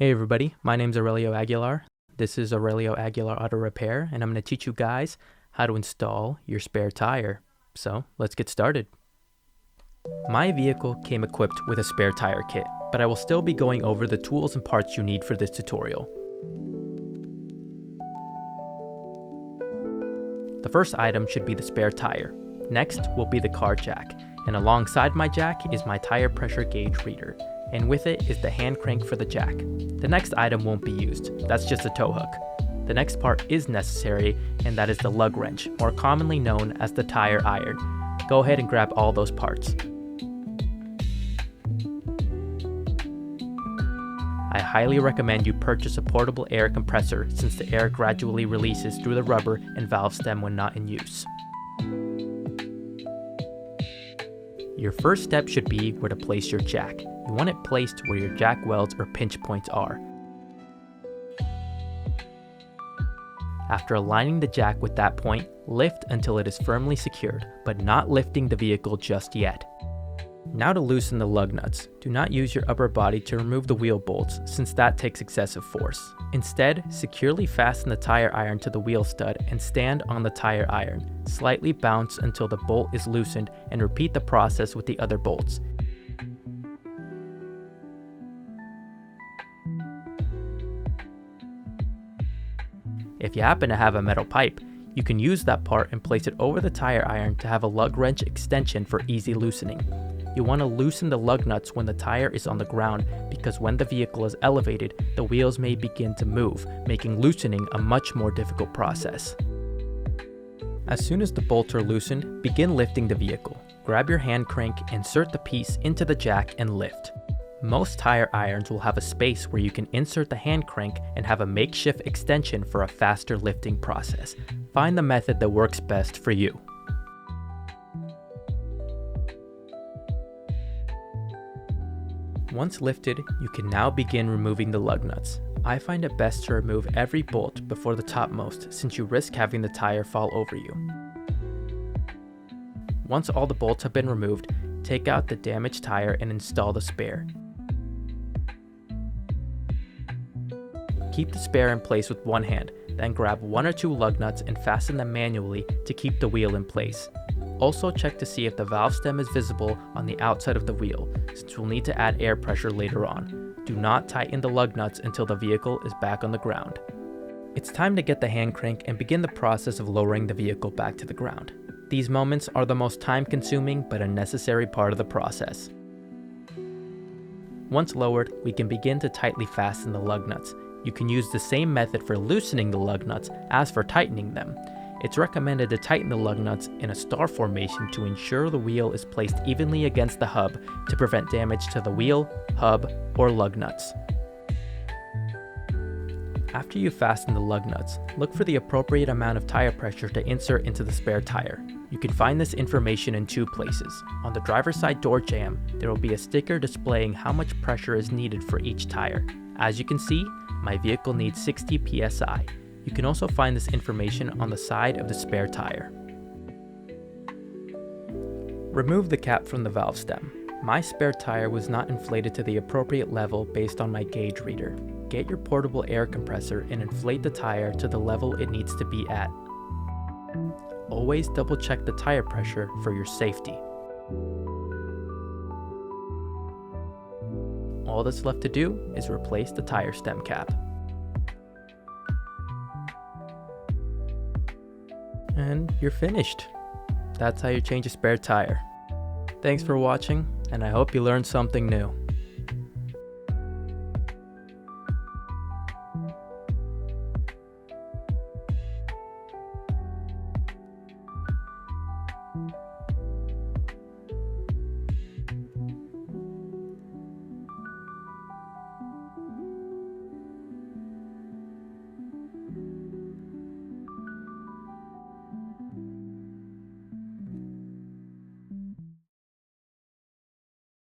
Hey everybody, my name's Aurelio Aguilar. This is Aurelio Aguilar Auto Repair, and I'm going to teach you guys how to install your spare tire. So let's get started. My vehicle came equipped with a spare tire kit, but I will still be going over the tools and parts you need for this tutorial. The first item should be the spare tire. Next will be the car jack, and alongside my jack is my tire pressure gauge reader, and with it is the hand crank for the jack. The next item won't be used, that's just a tow hook. The next part is necessary, and that is the lug wrench, more commonly known as the tire iron. Go ahead and grab all those parts. I highly recommend you purchase a portable air compressor since the air gradually releases through the rubber and valve stem when not in use. Your first step should be where to place your jack. You want it placed where your jack welds or pinch points are. After aligning the jack with that point, lift until it is firmly secured, but not lifting the vehicle just yet. Now to loosen the lug nuts. Do not use your upper body to remove the wheel bolts since that takes excessive force. Instead, securely fasten the tire iron to the wheel stud and stand on the tire iron. Slightly bounce until the bolt is loosened and repeat the process with the other bolts. If you happen to have a metal pipe, you can use that part and place it over the tire iron to have a lug wrench extension for easy loosening. You want to loosen the lug nuts when the tire is on the ground because when the vehicle is elevated, the wheels may begin to move, making loosening a much more difficult process. As soon as the bolts are loosened, begin lifting the vehicle. Grab your hand crank, insert the piece into the jack, and lift. Most tire irons will have a space where you can insert the hand crank and have a makeshift extension for a faster lifting process. Find the method that works best for you. Once lifted, you can now begin removing the lug nuts. I find it best to remove every bolt before the topmost since you risk having the tire fall over you. Once all the bolts have been removed, take out the damaged tire and install the spare. Keep the spare in place with one hand, then grab one or two lug nuts and fasten them manually to keep the wheel in place. Also check to see if the valve stem is visible on the outside of the wheel, since we'll need to add air pressure later on. Do not tighten the lug nuts until the vehicle is back on the ground. It's time to get the hand crank and begin the process of lowering the vehicle back to the ground. These moments are the most time-consuming but a necessary part of the process. Once lowered, we can begin to tightly fasten the lug nuts. You can use the same method for loosening the lug nuts as for tightening them. It's recommended to tighten the lug nuts in a star formation to ensure the wheel is placed evenly against the hub to prevent damage to the wheel, hub, or lug nuts. After you fasten the lug nuts, look for the appropriate amount of tire pressure to insert into the spare tire. You can find this information in two places. On the driver's side door jamb, there will be a sticker displaying how much pressure is needed for each tire. As you can see, my vehicle needs 60 psi. You can also find this information on the side of the spare tire. Remove the cap from the valve stem. My spare tire was not inflated to the appropriate level based on my gauge reader. Get your portable air compressor and inflate the tire to the level it needs to be at. Always double check the tire pressure for your safety. All that's left to do is replace the tire stem cap. And you're finished. That's how you change a spare tire. Thanks for watching, and I hope you learned something new.